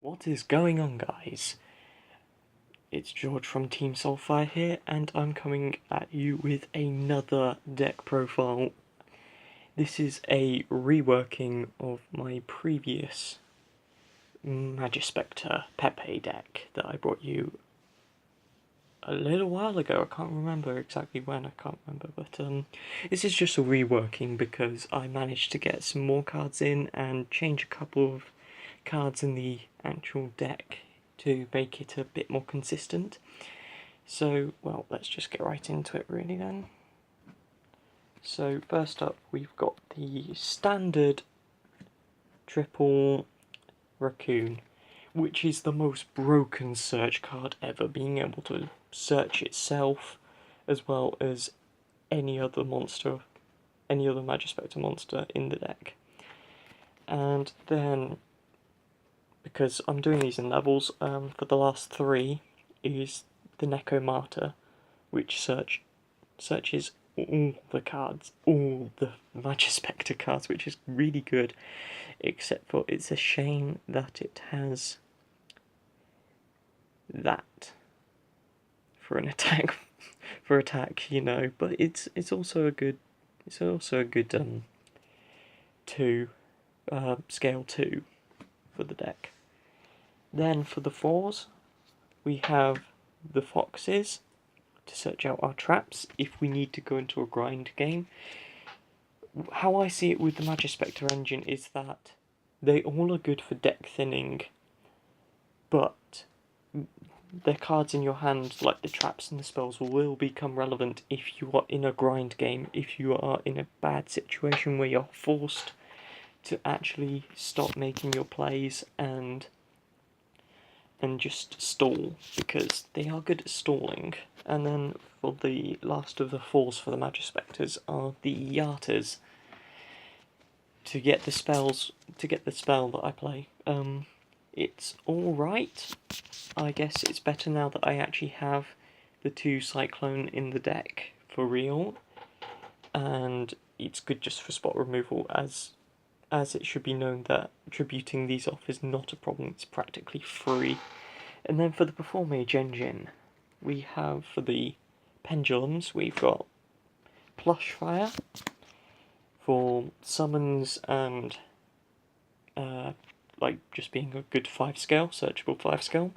What is going on, guys? It's George from Team Soulfire here, and I'm coming at you with another deck profile. This is a reworking of my previous MajePepe deck that I brought you a little while ago. I can't remember exactly when, but this is just a reworking because I managed to get some more cards in and change a couple of cards in the actual deck to make it a bit more consistent. So, well, let's just get right into it really then. So first up we've got the standard triple raccoon, which is the most broken search card ever, being able to search itself as well as any other monster, any other MajePepe monster in the deck. And then, because I'm doing these in levels, for the last three is the Necromata, which searches all the cards, all the MajePepe cards, which is really good, except for it's a shame that it has that for an attack, you know, but it's also a good scale 2 for the deck. Then for the 4s, we have the foxes to search out our traps if we need to go into a grind game. How I see it with the MajePepe engine is that they all are good for deck thinning, but their cards in your hand, like the traps and the spells, will become relevant if you are in a grind game, if you are in a bad situation where you're forced to actually stop making your plays and just stall, because they are good at stalling. And then for the last of the 4s for the MajePepe are the Yatas to get the spell that I play. It's alright. I guess it's better now that I actually have the 2 Cyclone in the deck for real, and it's good just for spot removal, as it should be known that tributing these off is not a problem, it's practically free. And then for the Performage engine, we have, for the pendulums, we've got Plush Fire for summons and like just being a good 5 scale, searchable 5 scale.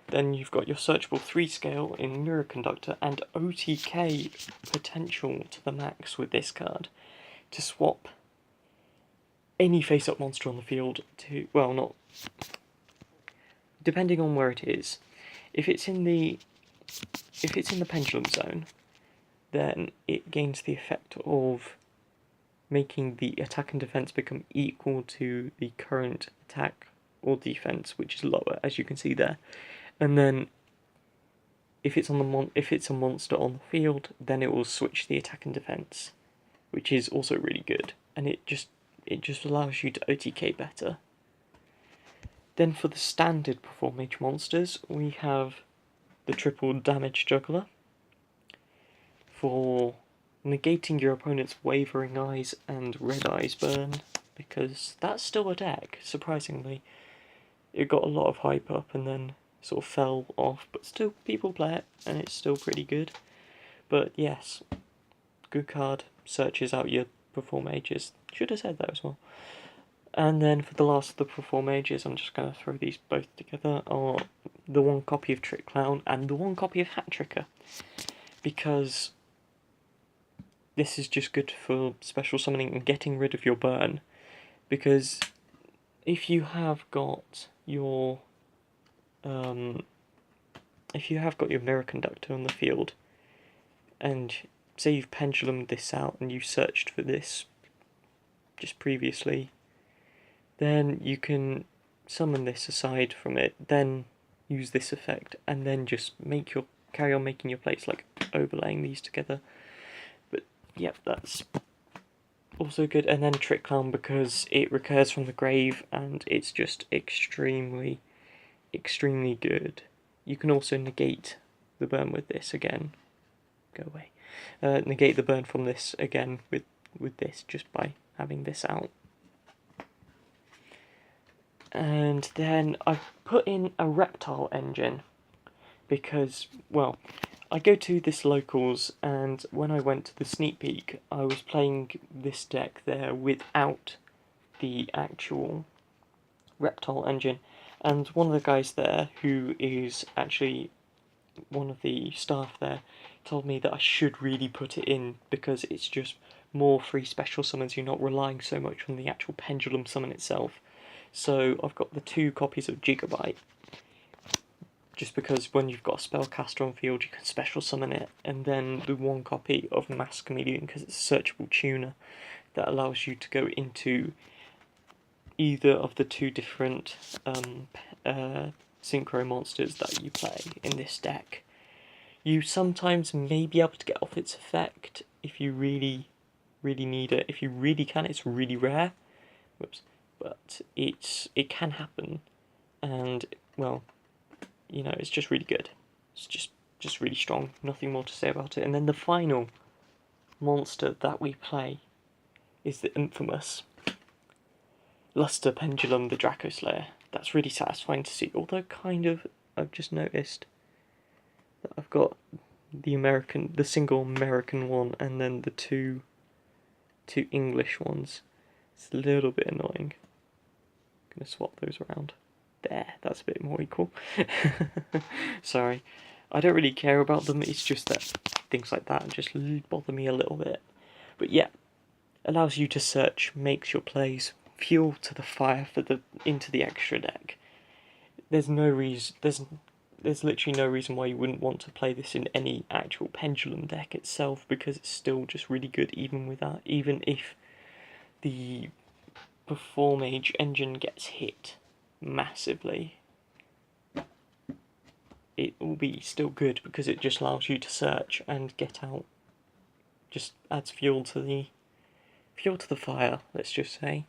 Then you've got your searchable 3 scale in Mirror Conductor, and OTK potential to the max with this card to swap any face-up monster on the field to, well, not, depending on where it is. If it's in the pendulum zone, then it gains the effect of making the attack and defense become equal to the current attack or defense, which is lower, as you can see there. And then if it's a monster on the field, then it will switch the attack and defense, which is also really good, and it just allows you to OTK better. Then for the standard Performage monsters, we have the triple damage juggler for negating your opponent's wavering eyes and red eyes burn, because that's still a deck, surprisingly. It got a lot of hype up and then sort of fell off, but still people play it and it's still pretty good. But yes, good card, searches out your Performages. Should have said that as well. And then for the last of the Performages, I'm just going to throw these both together, are the 1 copy of Trick Clown and the 1 copy of Hat Tricker, because this is just good for special summoning and getting rid of your burn. Because if you have got your Mirror Conductor on the field, and say you've pendulumed this out and you've searched for this just previously, then you can summon this aside from it, then use this effect, and then just carry on making your plays, like overlaying these together. But yep, that's also good. And then Trick Clown, because it recurs from the grave and it's just extremely good. You can also negate the burn with this again. Go away. Negate the burn from this again with this, just by having this out. And then I put in a reptile engine because, well, I go to this locals, and when I went to the sneak peek, I was playing this deck there without the actual reptile engine, and one of the guys there, who is actually one of the staff there, told me that I should really put it in because it's just more free special summons. You're not relying so much on the actual pendulum summon itself. So I've got the 2 copies of Gigabyte, just because when you've got a spellcaster on field you can special summon it, and then the 1 copy of Mass Chameleon because it's a searchable tuner that allows you to go into either of the 2 different synchro monsters that you play in this deck. You sometimes may be able to get off its effect if you really need it. If you really can, it's really rare. Whoops. But it can happen, and well, you know, it's just really good. It's just really strong. Nothing more to say about it. And then the final monster that we play is the infamous Luster Pendulum, the Draco Slayer. That's really satisfying to see. Although, kind of, I've just noticed that I've got the single American one, and then the two English ones. It's a little bit annoying. I'm gonna swap those around. There, that's a bit more equal. Sorry, I don't really care about them. It's just that things like that just bother me a little bit. But yeah, allows you to search, makes your plays fuel to the fire for into the extra deck. There's no reason. There's literally no reason why you wouldn't want to play this in any actual pendulum deck itself, because it's still just really good even with that. Even if the Performage engine gets hit massively, it will be still good because it just allows you to search and get out. Just adds fuel to the fire, let's just say.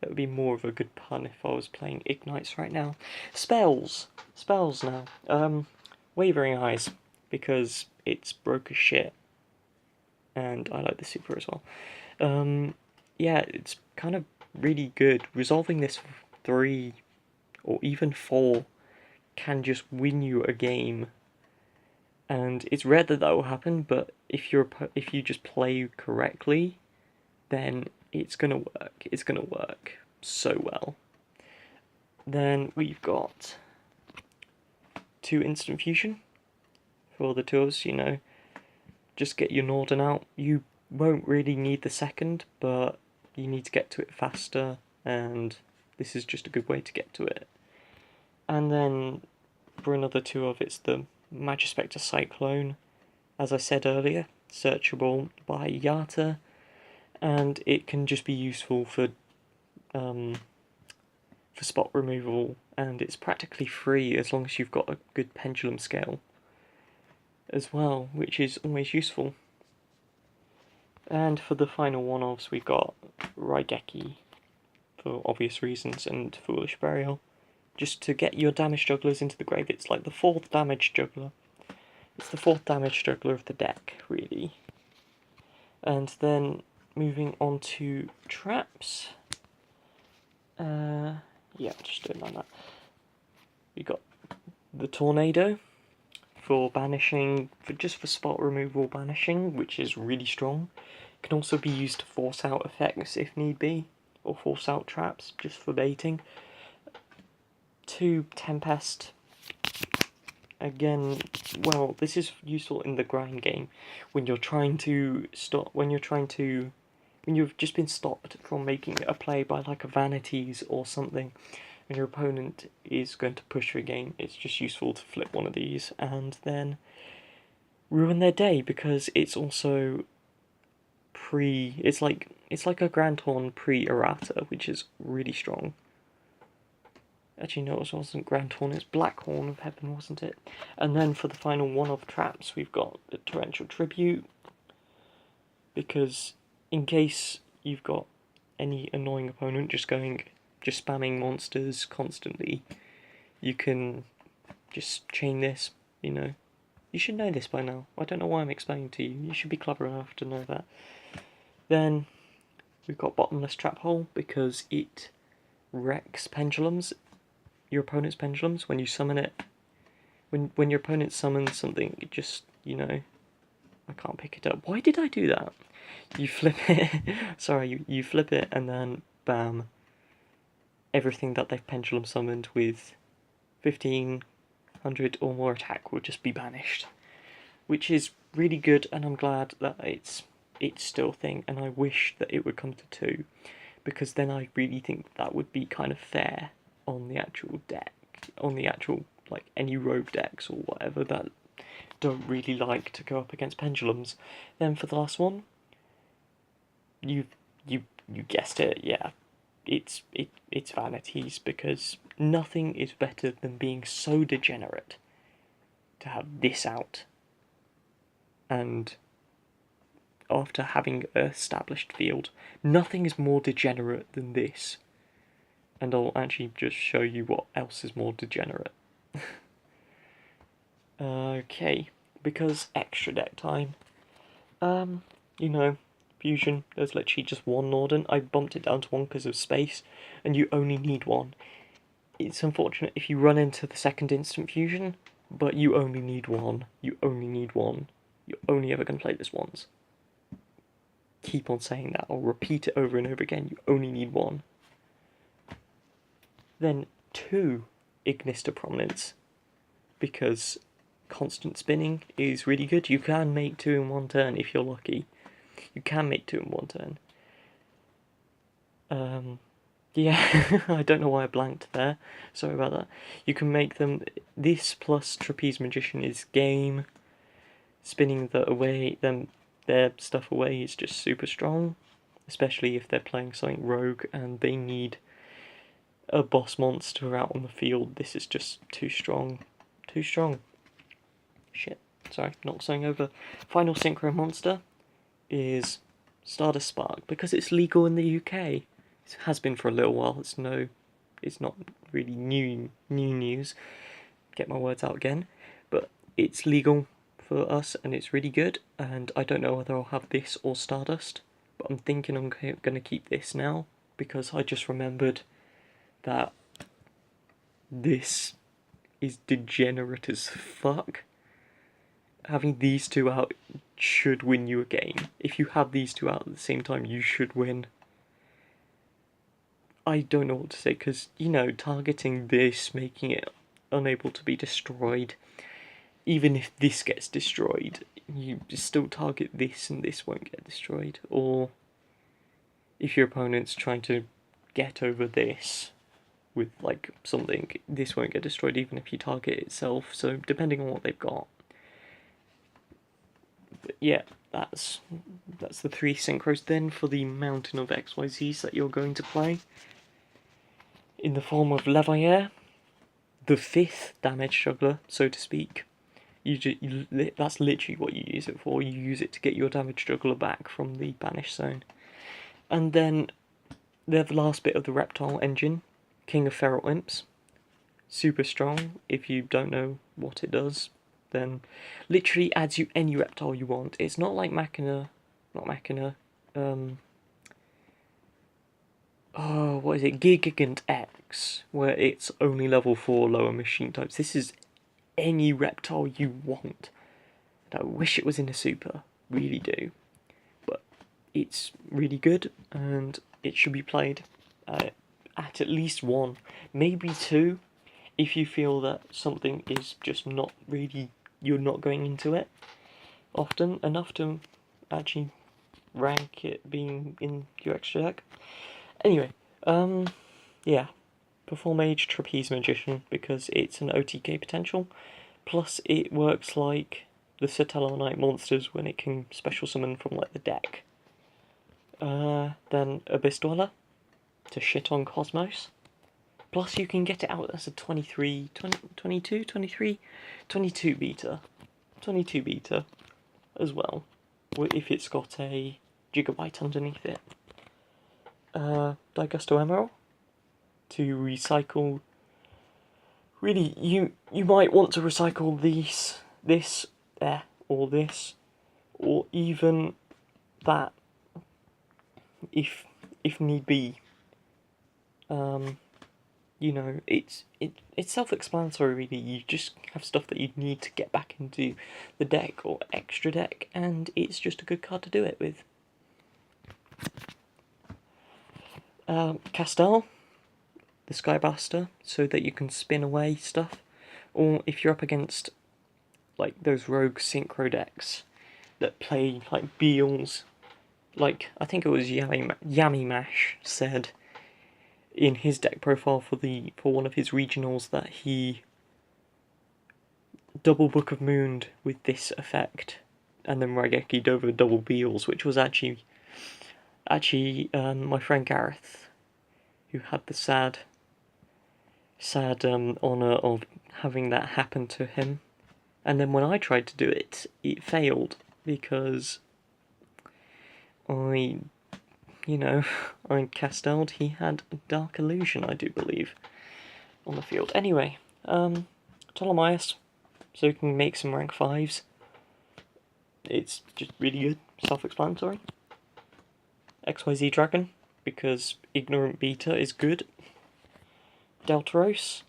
That would be more of a good pun if I was playing Ignites right now. Spells now. Wavering Eyes, because it's broke as shit, and I like the super as well. Yeah, it's kind of really good. Resolving this 3 or even 4 can just win you a game, and it's rare that will happen. But if you just play correctly, then it's gonna work. It's gonna work so well. Then we've got 2 instant fusion for the 2 of us. You know, just get your Norden out. You won't really need the second, but you need to get to it faster, and this is just a good way to get to it. And then for another 2 of it's the MajePepe Cyclone, as I said earlier, searchable by Yata, and it can just be useful for spot removal, and it's practically free as long as you've got a good pendulum scale as well, which is always useful. And for the final one-offs, we've got Raigeki, for obvious reasons, and Foolish Burial, just to get your damage jugglers into the grave. It's like the 4th damage juggler. It's the 4th damage juggler of the deck, really. And then moving on to traps. Yeah, just doing like that. We got the Tornado for banishing, for spot removal banishing, which is really strong. It can also be used to force out effects if need be, or force out traps just for baiting. 2 Tempest. Again, well, this is useful in the grind game when you're trying to stop, when you've just been stopped from making a play by like a Vanities or something, and your opponent is going to push for a game. It's just useful to flip one of these and then ruin their day, because it's also it's like a Grand Horn pre-errata, which is really strong. Actually, no, it wasn't Grand Horn, it's Black Horn of Heaven, wasn't it? And then for the final one-off traps, we've got the Torrential Tribute, because in case you've got any annoying opponent just spamming monsters constantly, you can just chain this, you know. You should know this by now. I don't know why I'm explaining to you. You should be clever enough to know that. Then we've got Bottomless Trap Hole, because it wrecks pendulums. your opponent's pendulums, when you summon it, when your opponent summons something, it just, you know, I can't pick it up. Why did I do that? You flip it, sorry, you flip it, and then bam, everything that they've pendulum summoned with 1500 or more attack will just be banished, which is really good, and I'm glad that it's still a thing, and I wish that it would come to 2, because then I really think that would be kind of fair on the actual deck, on the actual, like, any rogue decks or whatever that don't really like to go up against pendulums. Then for the last one, you guessed it, yeah, it's vanities, because nothing is better than being so degenerate to have this out, and after having an established field, nothing is more degenerate than this. And I'll actually just show you what else is more degenerate. Okay, because extra deck time. You know, fusion, there's literally just one Norden. I bumped it down to 1 because of space, and you only need 1. It's unfortunate if you run into the second instant fusion, but you only need 1. You only need 1. You're only ever going to play this once. Keep on saying that, I'll repeat it over and over again. You only need 1. Then 2 Ignis to Prominence, because constant spinning is really good. You can make 2 in 1 turn if you're lucky. You can make 2 in 1 turn. Yeah, I don't know why I blanked there. Sorry about that. You can make them. This plus Trapeze Magician is game. Spinning their stuff away is just super strong, especially if they're playing something rogue and they need a boss monster out on the field. This is just too strong. Too strong. Shit. Sorry, knocked something over. Final Synchro Monster is Stardust Spark, because it's legal in the UK. It has been for a little while. It's not really new news. Get my words out again. But it's legal for us, and it's really good. And I don't know whether I'll have this or Stardust, but I'm thinking I'm going to keep this now, because I just remembered that this is degenerate as fuck. Having these 2 out should win you a game. If you have these 2 out at the same time, you should win. I don't know what to say, because, you know, targeting this, making it unable to be destroyed, even if this gets destroyed, you still target this and this won't get destroyed. Or if your opponent's trying to get over this with, like, something, this won't get destroyed even if you target it itself, so depending on what they've got. But yeah, that's the 3 synchros. Then for the mountain of XYZs that you're going to play, in the form of Levier, the 5th damage juggler, so to speak. That's literally what you use it for. You use it to get your damage juggler back from the banish zone. And then the last bit of the reptile engine, King of Feral Imps. Super strong. If you don't know what it does, then literally adds you any reptile you want. It's not like Machina, what is it? Gigant X, where it's only level 4 lower machine types. This is any reptile you want. And I wish it was in a super, really do. But it's really good, and it should be played at least 1, maybe 2, if you feel that something is just not really, you're not going into it often enough to actually rank it being in your extra deck. Anyway, yeah, Perform Mage Trapeze Magician, because it's an OTK potential, plus it works like the Satellar Night monsters when it can special summon from, like, the deck. Then Abyss Dweller, to shit on Cosmos, plus you can get it out as a 22 beta as well, if it's got a gigabyte underneath it. Digusto Emerald, to recycle. Really, you might want to recycle this, or this, or even that, if need be. you know, it's self-explanatory really. You just have stuff that you need to get back into the deck or extra deck, and it's just a good card to do it with. Castel, the Skybuster, so that you can spin away stuff, or if you're up against like those rogue synchro decks that play like Beals, like I think it was Yami Mash said in his deck profile for one of his regionals that he double Book of Mooned with this effect, and then Raigeki'd over double Beals, which was actually my friend Gareth, who had the sad honour of having that happen to him. And then when I tried to do it, it failed because I Casteled, he had Dark Illusion, I do believe, on the field. Anyway, Ptolemaeus, so you can make some rank 5s. It's just really good, self-explanatory. XYZ Dragon, because Ignorant Beta is good. Deltaros.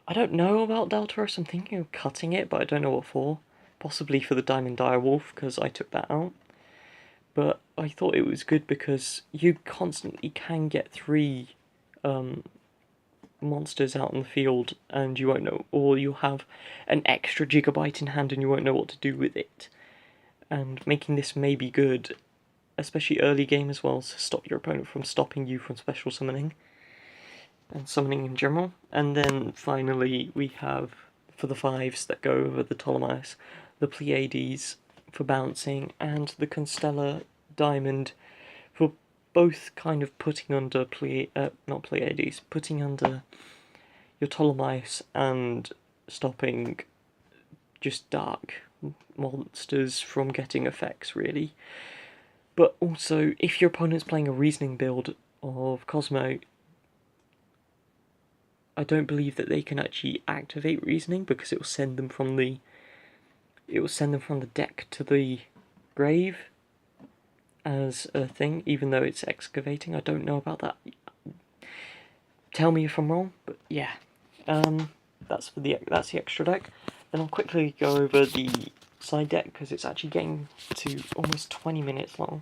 I don't know about Deltaros, I'm thinking of cutting it, but I don't know what for. Possibly for the Diamond Direwolf, because I took that out. But I thought it was good because you constantly can get 3 monsters out in the field and you won't know, or you'll have an extra gigabyte in hand and you won't know what to do with it. And making this may be good, especially early game as well, to stop your opponent from stopping you from special summoning and summoning in general. And then finally we have, for the 5s that go over the Ptolemaeus, the Pleiades for bouncing, and the Constellar Diamond for both kind of putting under not Pleiades, putting under your Ptolemaeus and stopping just dark monsters from getting effects, really. But also, if your opponent's playing a reasoning build of Cosmo, I don't believe that they can actually activate reasoning because it will send them from the deck to the grave as a thing, even though it's excavating. I don't know about that. Tell me if I'm wrong, but yeah. That's the extra deck. Then I'll quickly go over the side deck because it's actually getting to almost 20 minutes long.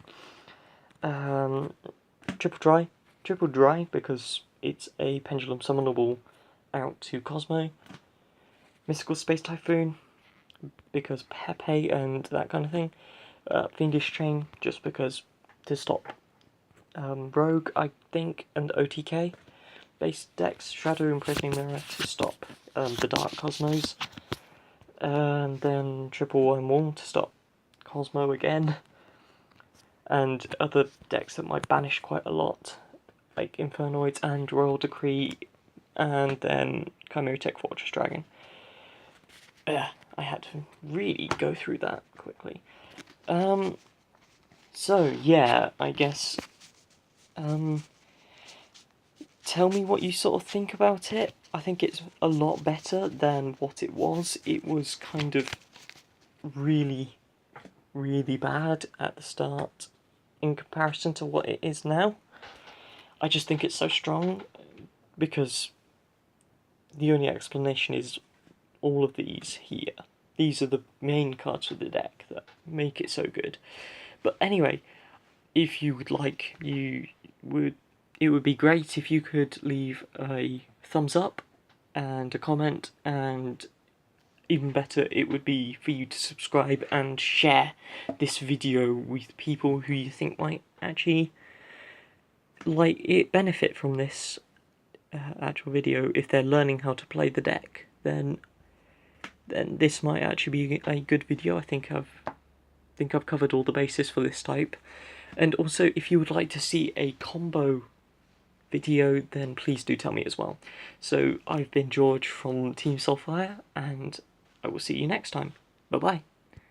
Triple dry because it's a pendulum summonable out to Cosmo. Mystical Space Typhoon because Pepe and that kind of thing. Fiendish Chain just because to stop Rogue, I think, and OTK. Base decks, Shadow Imprisoning Mirror to stop the Dark Cosmos. And then Triple Wormwall to stop Cosmo again. And other decks that might banish quite a lot, like Infernoids and Royal Decree, and then Chimeric Fortress Dragon. I had to really go through that quickly. So yeah, I guess, tell me what you sort of think about it. I think it's a lot better than what it was. It was kind of really, really bad at the start in comparison to what it is now. I just think it's so strong because the only explanation is all of these here. These are the main cards of the deck that make it so good. But anyway, if you would like, it would be great if you could leave a thumbs up and a comment, and even better, it would be for you to subscribe and share this video with people who you think might actually benefit from this actual video. If they're learning how to play the deck, then this might actually be a good video. I think I've covered all the bases for this type. And also, if you would like to see a combo video, then please do tell me as well. So I've been George from Team Soulfire, and I will see you next time. Bye bye.